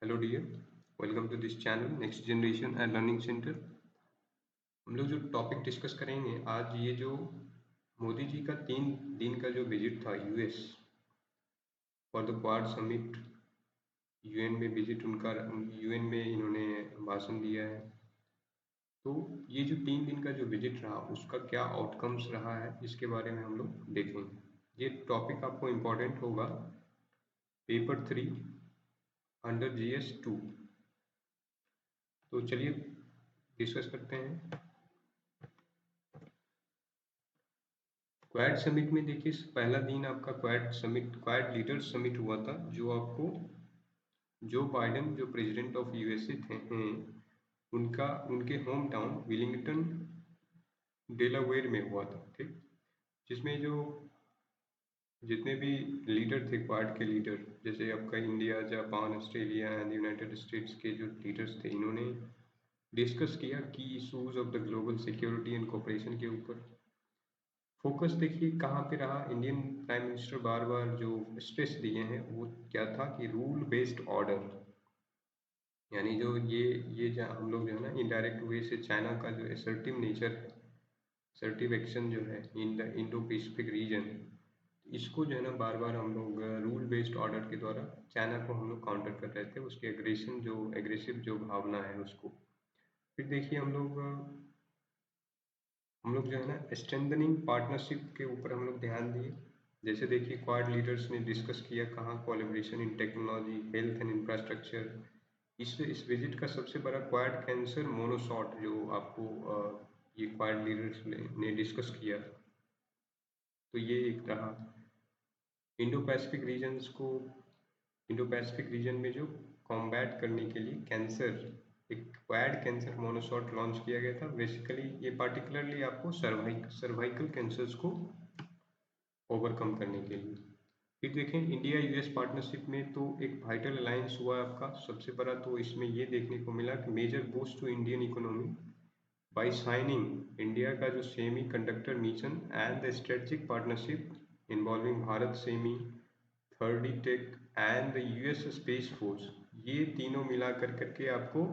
Hello dear, welcome to this channel next generation and learning centre. हम लोग जो topic discuss करेंगे आज, ये जो मोदी जी का 3 दिन का जो विजिट था US for the quad summit, UN में विजिट उनका, यूएन में इन्होंने भाषण दिया है। तो ये जो 3 दिन का जो विजिट रहा उसका क्या आउटकम्स रहा है, इसके बारे में हम लोग देखेंगे। ये टॉपिक आपको इम्पोर्टेंट होगा पेपर 3 अंडर GS 2। तो चलिए डिस्कस करते हैं। क्वाड समिट में देखिए, पहला दिन आपका quad summit, quad leaders summit हुआ था, जो आपको जो बाइडेन जो प्रेसिडेंट ऑफ यूएसए थे हैं, उनका उनके होम टाउन विलिंगटन डेलावेयर में हुआ था। ठीक, जिसमें जो जितने भी लीडर थे, क्वाड के लीडर, जैसे आपका India, Japan, Australia and United states के जो लीडर्स थे, इन्होंने डिस्कस किया की issues of the global security and cooperation के ऊपर। फोकस देखिए कहाँ पे रहा। इंडियन प्राइम मिनिस्टर बार बार जो स्ट्रेस दिए हैं वो क्या था कि रूल बेस्ड ऑर्डर, यानी जो ये जो हम लोग जो है ना इनडायरेक्ट वे से चाइना का जो असर्टिव नेचर है, असर्टिव एक्शन जो है in the Indo Pacific reason, इसको जो है ना बार बार हम लोग रूल बेस्ड ऑर्डर के द्वारा चाइना को हम लोग काउंटर कर रहे थे, उसके एग्रेशन जो एग्रेसिव जो भावना है उसको। फिर देखिए हम लोग जो है ना स्ट्रेंथनिंग पार्टनरशिप के ऊपर हम लोग ध्यान दिए। जैसे देखिए क्वाड लीडर्स ने डिस्कस किया कहाँ collaboration in technology, health and infrastructure. इस विजिट का सबसे बड़ा क्वाड कैंसर मोनोसॉट जो आपको ये क्वाड लीडर्स ने डिस्कस किया, तो ये एक रहा। इंडो पैसिफिक रीजन्स को, इंडो पैसिफिक रीजन में जो कॉम्बैट करने के लिए कैंसर, एक क्वाड कैंसर मोनोसॉट लॉन्च किया गया था। बेसिकली ये पार्टिकुलरली आपको सर्वाइकल कैंसर्स को ओवरकम करने के लिए। फिर देखें इंडिया यूएस पार्टनरशिप में तो एक वाइटल अलायंस हुआ आपका सबसे बड़ा, तो इसमें ये देखने को मिला कि major boost to Indian economy by signing India का जो semiconductor mission and the strategic partnership involving Bharat semi, third i tech and the US space force. ये तीनों मिला करके आपको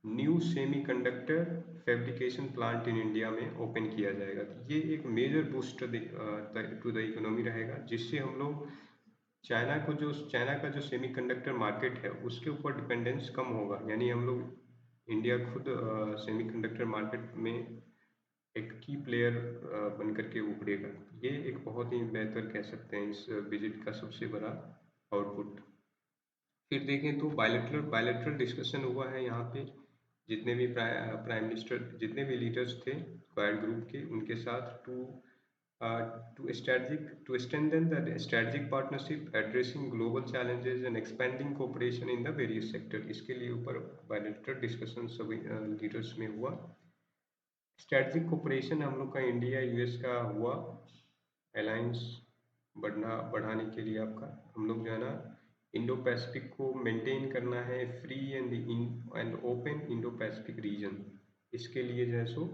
new semiconductor fabrication plant in India में ओपन किया जाएगा। तो ये एक major boost to the economy रहेगा, जिससे हम लोग चाइना का जो सेमीकंडक्टर मार्केट है उसके ऊपर डिपेंडेंस कम होगा। यानी हम लोग इंडिया खुद सेमीकंडक्टर मार्केट में एक की प्लेयर बन करके उभरेगा। ये एक बहुत ही बेहतर कह सकते हैं इस विजिट का सबसे बड़ा आउटपुट। फिर देखें तो बायलैटरल बायलैटरल डिस्कशन हुआ है यहाँ पे। जितने भी प्राइम मिनिस्टर, जितने भी लीडर्स थे क्वाड ग्रुप के, उनके साथ to strengthen the strategic partnership addressing global challenges and expanding cooperation in the various sector. इसके लिए ऊपर बायलैटरल डिस्कशन सभी लीडर्स में हुआ। स्ट्रेटेजिक कोऑपरेशन हम लोग का इंडिया यूएस का हुआ अलायंस बढ़ाने के लिए। आपका हम लोग जो है ना इंडो पैसिफिक को मेंटेन करना है, free and open Indo Pacific region. इसके लिए जो है सो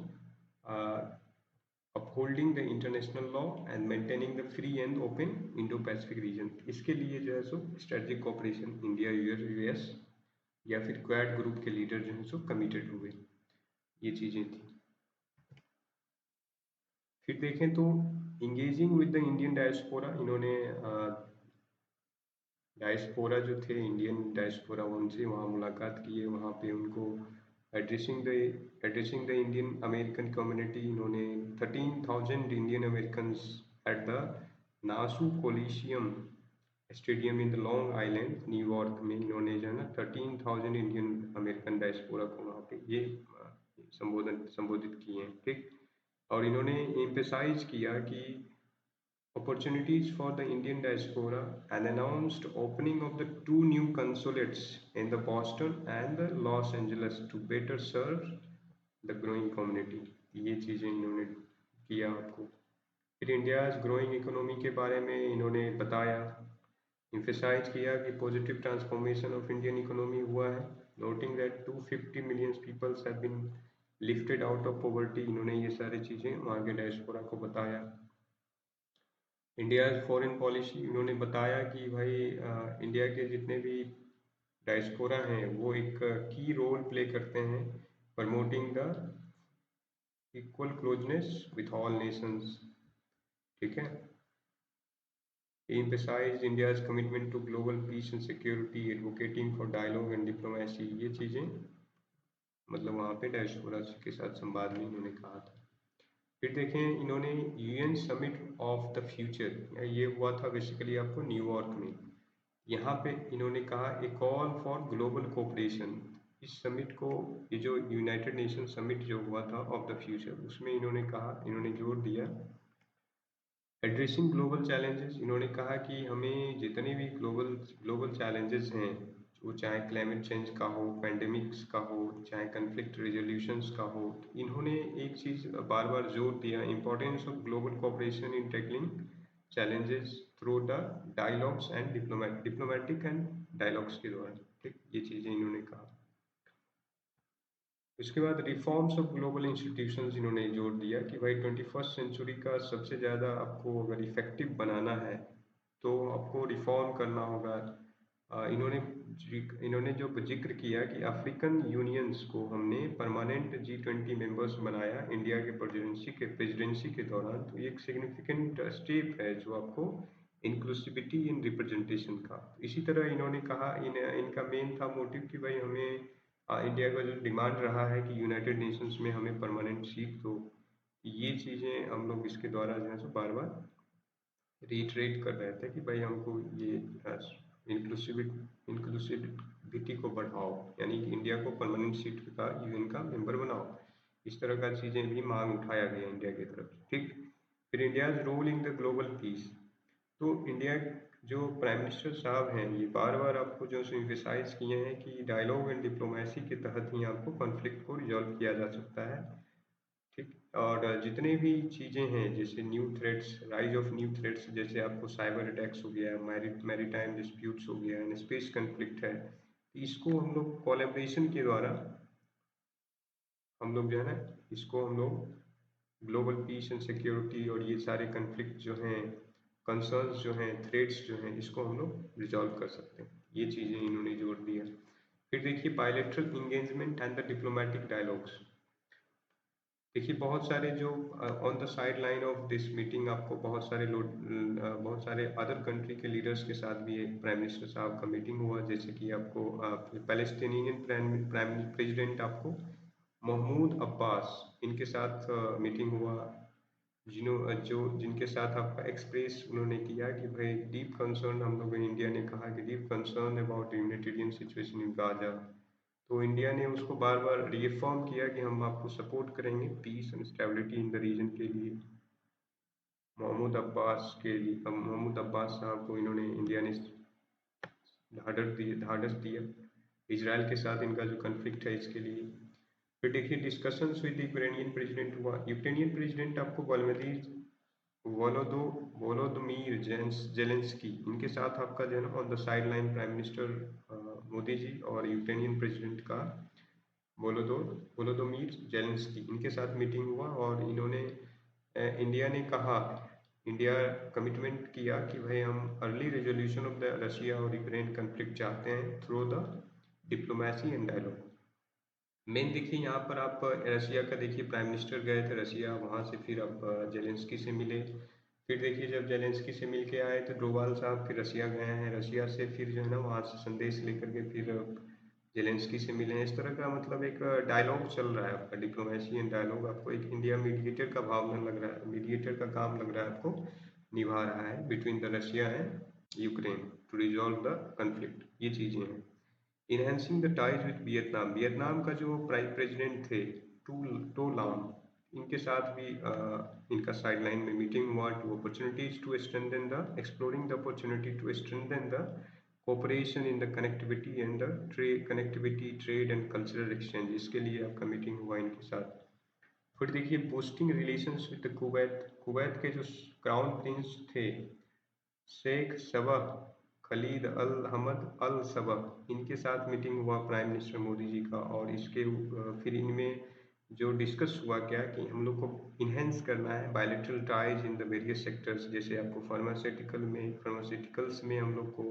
upholding the international law and maintaining the free and open Indo Pacific region, इसके लिए जो है सो स्ट्रेटेजिक कोऑपरेशन इंडिया यूएस या फिर क्वाड ग्रुप के लीडर जो है सो कमिटेड हुए। ये चीजें थी। फिर देखें तो engaging with the Indian diaspora, इन्होंने डायस्पोरा जो थे इंडियन डायस्पोरा, उनसे वहाँ मुलाकात की है। वहाँ पे उनको addressing the Indian American community, इन्होंने 13,000 Indian American at the नासू कोलिशियम stadium in the long island New York में, इन्होंने जो है ना 13,000 इंडियन अमेरिकन डायस्पोरा को वहाँ पे ये संबोधित किए हैं। ठीक, और इन्होंने एम्फेसाइज किया कि opportunities for the Indian diaspora and announced opening of the 2 new consulates in the Boston and the Los Angeles to better serve the growing community। ये चीज़ें इन्होंने किया आपको। फिर इंडियाज ग्रोइंग इकोनॉमी के बारे में इन्होंने बताया, emphasize किया कि positive transformation of Indian economy हुआ है, noting that 250 million peoples have been lifted out of poverty. इन्होंने ये सारी चीज़ें वहाँ के डायस्पोरा को बताया। इंडिया फॉरेन पॉलिसी, इन्होंने बताया कि भाई इंडिया के जितने भी डायस्पोरा हैं वो एक की रोल प्ले करते हैं promoting the equal closeness with all Nations. ठीक है। He emphasized India's commitment to global peace and security, advocating for dialogue and diplomacy। ये चीज़ें मतलब वहाँ पे डायस्पोरा के साथ संवाद में इन्होंने कहा था। फिर देखें इन्होंने UN summit of the future, ये हुआ था बेसिकली आपको न्यूयॉर्क में। यहाँ पे इन्होंने कहा ए कॉल फॉर ग्लोबल कोऑपरेशन। इस समिट को, ये जो यूनाइटेड नेशन समिट जो हुआ था ऑफ द फ्यूचर, उसमें इन्होंने कहा, इन्होंने जोर दिया एड्रेसिंग ग्लोबल चैलेंजेस। इन्होंने कहा कि हमें जितने भी ग्लोबल चैलेंजेस हैं, वो चाहे क्लाइमेट चेंज का हो, पैंडेमिक्स का हो, चाहे कन्फ्लिक्ट रेजोल्यूशंस का हो, तो इन्होंने एक चीज़ बार बार जोर दिया, importance of global cooperation in tackling challenges through the dialogues and diplomatic and dialogues के द्वारा। ठीक, ये चीज़ें इन्होंने कहा। उसके बाद रिफॉर्म्स ऑफ ग्लोबल इंस्टीट्यूशंस इन्होंने जोर दिया कि भाई 21st सेंचुरी का सबसे ज़्यादा आपको अगर इफेक्टिव बनाना है तो आपको रिफॉर्म करना होगा। इन्होंने जो जिक्र किया कि अफ्रीकन यूनियंस को हमने परमानेंट G20 मेंबर्स बनाया इंडिया के प्रेसिडेंसी के दौरान, तो ये एक सिग्निफिकेंट स्टेप है जो आपको इंक्लूसिविटी इन रिप्रेजेंटेशन का। इसी तरह इन्होंने कहा इनका मेन था मोटिव कि भाई हमें इंडिया का जो डिमांड रहा है कि यूनाइटेड नेशंस में हमें परमानेंट सीट दो, ये चीज़ें हम लोग इसके द्वारा जो है सो बार बार रीट्रेट कर रहे थे कि भाई हमको ये इंक्लूसिविटी को बढ़ाओ, यानी कि इंडिया को परमानेंट सीट का यूएन का मेंबर बनाओ। इस तरह का चीज़ें भी मांग उठाया गया इंडिया की तरफ से। ठीक। फिर India's role in the global peace. तो इंडिया जो प्राइम मिनिस्टर साहब हैं ये बार बार आपको जो एम्फेसाइज किए हैं कि डायलॉग एंड डिप्लोमेसी के तहत ही आपको कॉन्फ्लिक्ट को रिजॉल्व किया जा सकता है। ठीक। और जितने भी चीज़ें हैं जैसे new threats, rise of new threats, जैसे आपको साइबर अटैक्स हो गया, मैरीटाइम डिस्प्यूट्स हो गया, एंड स्पेस कन्फ्लिक्ट है, तो इसको हम लोग कोलैबोरेशन के द्वारा हम लोग जो है ना, इसको हम लोग ग्लोबल पीस एंड सिक्योरिटी और ये सारे कन्फ्लिक्ट जो हैं, कंसर्न्स जो हैं, थ्रेट्स जो हैं, इसको हम लोग रिजॉल्व कर सकते हैं। ये चीज़ें इन्होंने जोड़ दिया। फिर देखिए bilateral engagement and the diplomatic dialogues. देखिए बहुत सारे जो on the side line of this meeting आपको बहुत सारे लोग, बहुत सारे अदर कंट्री के लीडर्स के साथ भी एक प्राइम मिनिस्टर साहब का मीटिंग हुआ, जैसे कि आपको पैलेस्टीनियन प्राइम प्रेसिडेंट आपको महमूद अब्बास, इनके साथ मीटिंग हुआ, जिनके साथ आपका एक्सप्रेस उन्होंने किया कि भाई डीप कंसर्न, हम लोग इंडिया ने कहा कि deep concern about humanitarian situation in Gaza. तो इंडिया ने उसको बार बार रीअफर्म किया कि हम आपको सपोर्ट करेंगे peace and stability in the region के लिए। मोहम्मद अब्बास साहब को इन्होंने, इंडिया ने ढाढ़स दिया इजराइल के साथ इनका जो कन्फ्लिक्ट है इसके लिए। फिर देखिए डिस्कशंस विद यूक्रेनियन प्रेसिडेंट हुआ। यूक्रेनियन प्रेसिडेंट आपको वोलोदमीर जेलेंस्की, इनके साथ आपका जो है ना on the side line prime minister Modi ji और यूक्रेनियन प्रेसिडेंट का वोलोदोमीर जेलेंस्की, इनके साथ मीटिंग हुआ और इन्होंने इंडिया ने कहा, इंडिया कमिटमेंट किया कि भाई हम early resolution of the Russia और यूक्रेन कन्फ्लिक्ट चाहते हैं through the diplomacy and dialogue. Main देखिए यहाँ पर आप रशिया का देखिए प्राइम मिनिस्टर गए थे रशिया, वहाँ से फिर आप जेलेंस्की से मिले। फिर देखिए जब जेलेंस्की से मिल के आए तो डोवाल साहब फिर रशिया गए हैं, रशिया से फिर जो है ना वहाँ से संदेश लेकर के फिर जेलेंस्की से मिले हैं। इस तरह का मतलब एक डायलॉग चल रहा है आपका, डिप्लोमेसी एंड डायलॉग। आपको एक इंडिया मीडिएटर का भावना लग रहा है, मीडिएटर का काम लग रहा है आपको निभा रहा है between the Russia and Ukraine to resolve the conflict. ये चीज़ें हैं। Enhancing the ties with Vietnam, Vietnam का जो प्राइम प्रेसिडेंट थे टो लाम, इनके साथ भी इनका साइडलाइन में मीटिंग हुआ। Two opportunities to strengthen the exploring the opportunity to strengthen the cooperation in the connectivity and the trade and cultural exchange, इसके लिए आपका मीटिंग हुआ इनके साथ। फिर देखिए boosting relations with Kuwait, Kuwait के जो क्राउन प्रिंस थे शेख सबह खलीद अल हमद अल सबह, इनके साथ मीटिंग हुआ प्राइम मिनिस्टर मोदी जी का। और इसके फिर इनमें जो डिस्कस हुआ क्या कि हम लोग को इन्हेंस करना है bilateral ties in the various sectors, जैसे आपको फार्मास्यूटिकल्स में हम लोग को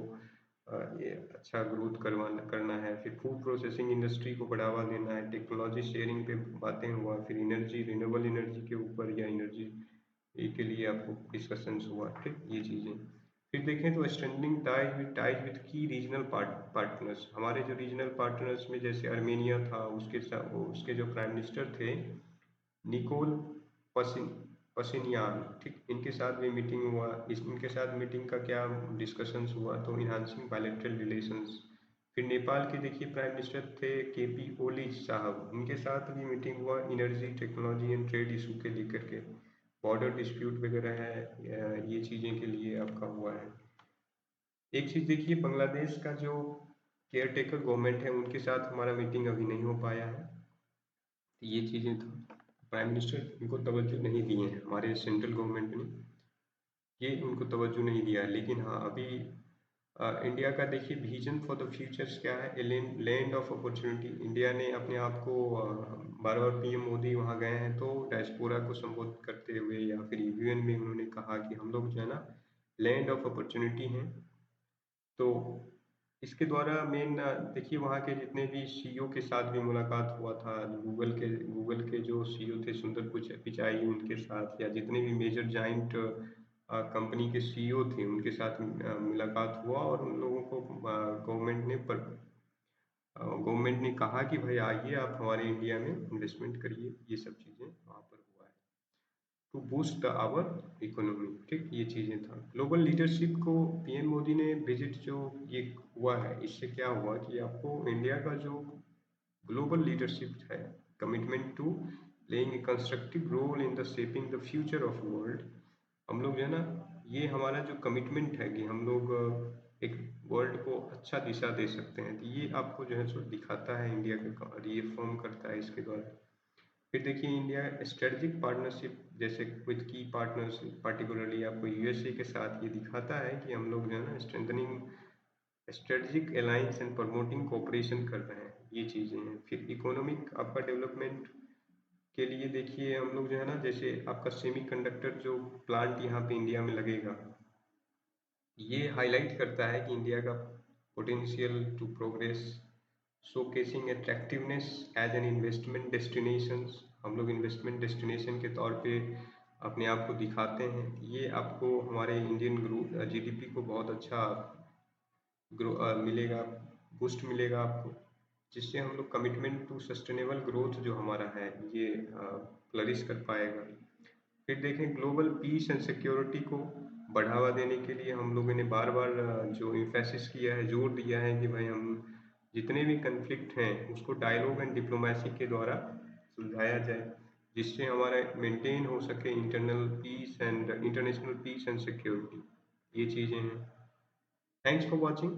अच्छा ग्रोथ करना है, फिर फूड प्रोसेसिंग इंडस्ट्री को बढ़ावा देना है, टेक्नोलॉजी शेयरिंग पे बातें हुआ, फिर एनर्जी रिन्यूएबल एनर्जी के ऊपर या एनर्जी के लिए आपको डिस्कशंस हुआ, ठीक ये चीज़ें। फिर देखें तो स्ट्रेंथनिंग टाइज विद की रीजनल पार्टनर्स, हमारे जो रीजनल पार्टनर्स में जैसे अर्मेनिया था, उसके जो प्राइम मिनिस्टर थे निकोल पसिन पसिनियान, ठीक इनके साथ भी मीटिंग हुआ। इनके साथ मीटिंग का क्या डिस्कशंस हुआ, तो इन्हांसिंग बायलैटरल रिलेशंस। फिर नेपाल के देखिए प्राइम मिनिस्टर थे केपी ओली साहब, उनके साथ भी मीटिंग हुआ energy technology and trade issue के लेकर के, बॉर्डर डिस्प्यूट वगैरह है, ये चीज़ें के लिए आपका हुआ है। एक चीज़ देखिए बांग्लादेश का जो केयर टेकर गवर्नमेंट है उनके साथ हमारा मीटिंग अभी नहीं हो पाया है, तो ये चीज़ें तो प्राइम मिनिस्टर इनको तवज्जो नहीं दिए हैं, हमारे सेंट्रल गवर्नमेंट ने ये उनको तवज्जो नहीं दिया है। लेकिन हाँ अभी इंडिया का देखिए विजन फॉर द फ्यूचर्स क्या है, a land of opportunity. India ने अपने आप को बार बार पीएम मोदी वहाँ गए हैं तो डायस्पोरा को संबोधित करते हुए या फिर यूएन में उन्होंने कहा कि हम लोग जो है ना लैंड ऑफ अपॉर्चुनिटी हैं। तो इसके द्वारा मेन देखिए वहाँ के जितने भी सीईओ के साथ भी मुलाकात हुआ था, गूगल के जो सीईओ थे सुंदर पिचाई, उनके साथ या जितने भी मेजर जाइंट कंपनी के सीईओ थे उनके साथ मुलाकात हुआ, और उन लोगों को गवर्नमेंट ने कहा कि भाई आइए आप हमारे इंडिया में इन्वेस्टमेंट करिए, ये सब चीज़ें वहाँ पर हुआ है टू बूस्ट आवर इकोनॉमी, ठीक ये चीज़ें था। ग्लोबल लीडरशिप को पीएम मोदी ने विजिट जो ये हुआ है, इससे क्या हुआ कि आपको इंडिया का जो ग्लोबल लीडरशिप है, commitment to playing a constructive role in the shaping the future of world, हम लोग जो है ना ये हमारा जो कमिटमेंट है कि हम लोग एक वर्ल्ड को अच्छा दिशा दे सकते हैं, तो ये आपको जो है सो दिखाता है, इंडिया का रीअफर्म करता है इसके द्वारा। फिर देखिए इंडिया स्ट्रेटजिक पार्टनरशिप जैसे विद की पार्टनर्स, पार्टिकुलरली आपको यूएसए के साथ ये दिखाता है कि हम लोग जो है ना strengthening strategic alliance and promoting cooperation कर रहे हैं, ये चीज़ें हैं। फिर इकोनॉमिक आपका डेवलपमेंट के लिए देखिए हम लोग जो है ना जैसे आपका सेमीकंडक्टर जो प्लांट यहाँ पे इंडिया में लगेगा, ये हाईलाइट करता है कि इंडिया का potential to progress, showcasing attractiveness as an investment destinations, हम लोग इन्वेस्टमेंट डेस्टिनेशन के तौर पे अपने आप को दिखाते हैं। ये आपको हमारे इंडियन जीडीपी को बहुत अच्छा मिलेगा, बूस्ट मिलेगा आपको, जिससे हम लोग कमिटमेंट टू सस्टेनेबल ग्रोथ जो हमारा है ये फ्लरिश कर पाएगा। फिर देखें ग्लोबल पीस एंड सिक्योरिटी को बढ़ावा देने के लिए हम लोगों ने बार बार जो इम्फेसिस किया है, जोर दिया है कि भाई हम जितने भी कन्फ्लिक्ट हैं उसको डायलॉग एंड डिप्लोमेसी के द्वारा सुलझाया जाए, जिससे हमारा मेंटेन हो सके इंटरनेशनल पीस एंड सिक्योरिटी, ये चीज़ें हैं। Thanks for watching.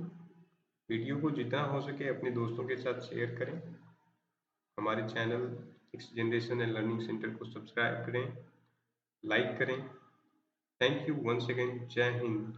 वीडियो को जितना हो सके अपने दोस्तों के साथ शेयर करें, हमारे channel next generation and learning centre को सब्सक्राइब करें, लाइक करें। थैंक यू वंस अगेन, जय हिंद।